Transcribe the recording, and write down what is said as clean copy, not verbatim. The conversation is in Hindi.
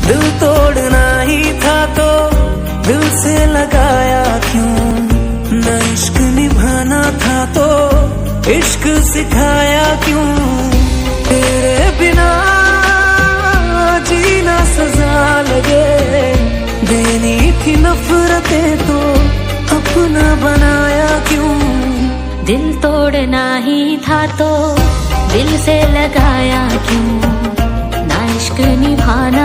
दिल तोड़ना ही था तो दिल से लगाया क्यों, न इश्क निभाना था तो इश्क सिखाया क्यों। तेरे बिना जीना सजा लगे, देनी थी नफरतें तो अपना बनाया क्यों। दिल तोड़ना ही था तो दिल से लगाया क्यों, ना इश्क निभाना